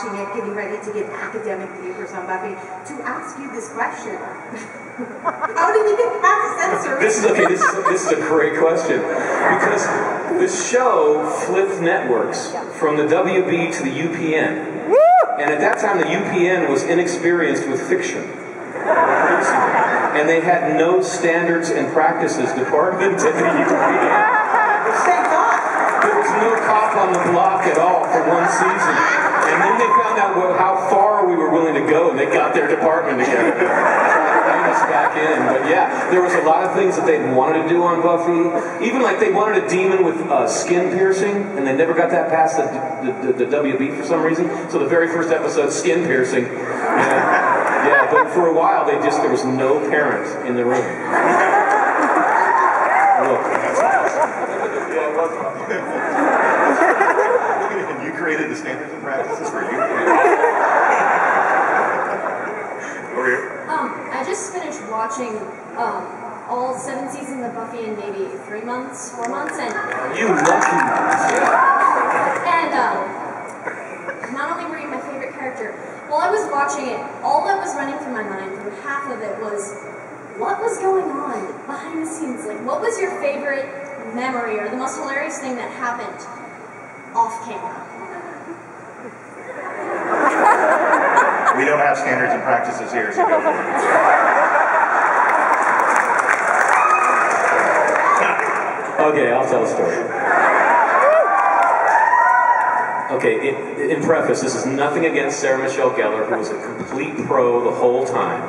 watching it, getting ready to give academic papers on Buffy, to ask you this question. How did you get past censor? This is a great question. Because the show flipped networks from the WB to the UPN. And at that time, the UPN was inexperienced with fiction. And they had no standards and practices department at the UPN. Thank God. There was no cop on the block at all for one season. And then they found out how far we were willing to go, and they got their department together. Us back in. But yeah, there was a lot of things that they wanted to do on Buffy. Even like they wanted a demon with skin piercing, and they never got that past the WB for some reason. So the very first episode, skin piercing. Yeah, but for a while there was no parent in the room. And you created the standards and practices for you. Over here. I just finished watching all 7 seasons of Buffy in maybe 4 months, and you lucky. And not only were you my favorite character, while I was watching it, all that was running through my mind through half of it was what was going on behind the scenes. Like, what was your favorite memory or the most hilarious thing that happened off camera? We don't have standards and practices here, so go for it. Okay, I'll tell a story. Okay, in preface, this is nothing against Sarah Michelle Gellar, who was a complete pro the whole time.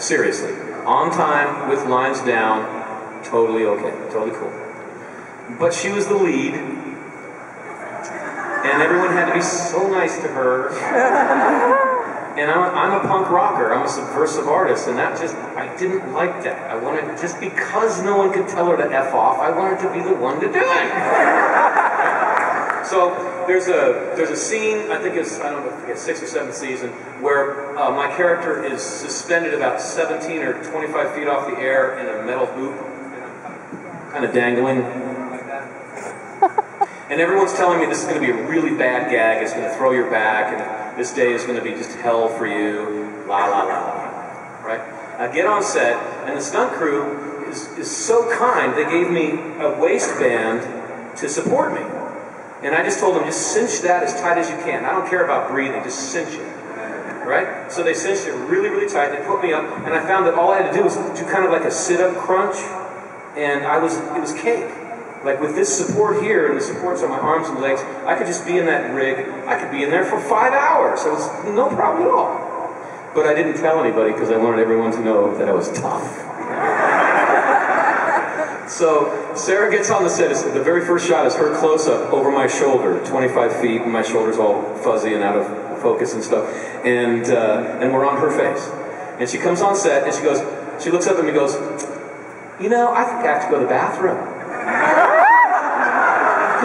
Seriously. On time, with lines down, totally okay, totally cool. But she was the lead, and everyone had to be so nice to her. And I'm a punk rocker, I'm a subversive artist, and I didn't like that. I wanted, just because no one could tell her to F off, I wanted to be the one to do it. So there's a scene, I think it's, I don't know, 6th or 7th season, where my character is suspended about 17 or 25 feet off the air in a metal hoop, kind of dangling like that. And everyone's telling me this is going to be a really bad gag, it's going to throw your back, and this day is going to be just hell for you, la la la la, right? I get on set, and the stunt crew is so kind, they gave me a waistband to support me. And I just told them, just cinch that as tight as you can. I don't care about breathing, just cinch it, right? So they cinched it really, really tight, they put me up, and I found that all I had to do was do kind of like a sit-up crunch, and it was cake. Like with this support here, and the supports on my arms and legs, I could just be in that rig. I could be in there for 5 hours. So it was no problem at all. But I didn't tell anybody because I wanted everyone to know that I was tough. So Sarah gets on the set. The very first shot is her close-up over my shoulder, 25 feet, and my shoulder's all fuzzy and out of focus and stuff. And we're on her face. And she comes on set, and she looks up at me and goes, you know, I think I have to go to the bathroom.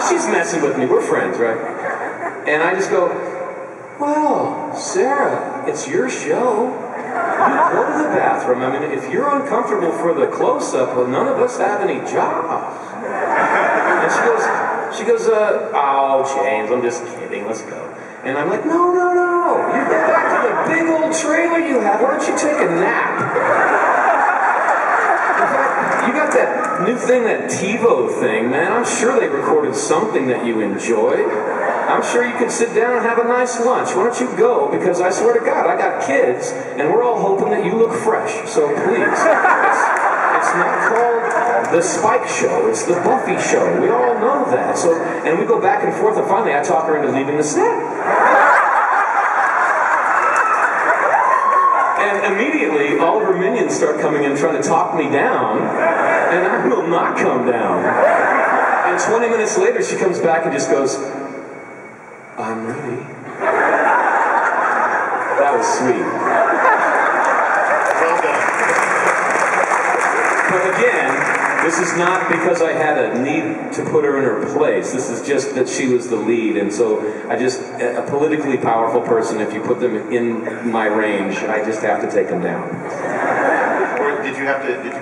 She's messing with me, we're friends, right? And I just go, well, Sarah, it's your show. You go to the bathroom. I mean, if you're uncomfortable for the close-up, well, none of us have any jobs. And she goes, oh, James, I'm just kidding, let's go. And I'm like, no, you go back to the big old trailer you have, why don't you take a nap? You got that new thing, that TiVo thing, man. I'm sure they recorded something that you enjoyed. I'm sure you could sit down and have a nice lunch. Why don't you go? Because I swear to God, I got kids, and we're all hoping that you look fresh. So please, it's not called the Spike Show. It's the Buffy Show. We all know that. So, and we go back and forth, and finally I talk her into leaving the set. And immediately, all of her minions start coming in trying to talk me down, and I will not come down. And 20 minutes later, she comes back and just goes, I'm ready. That was sweet. Well done. But again, this is not because I had a need to put her in her place. This is just that she was the lead, and so a politically powerful person, if you put them in my range, I just have to take them down. Or did you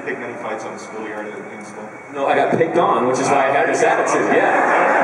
pick many fights on the school yard in school? No, I got picked on, which is why I had this attitude, yeah.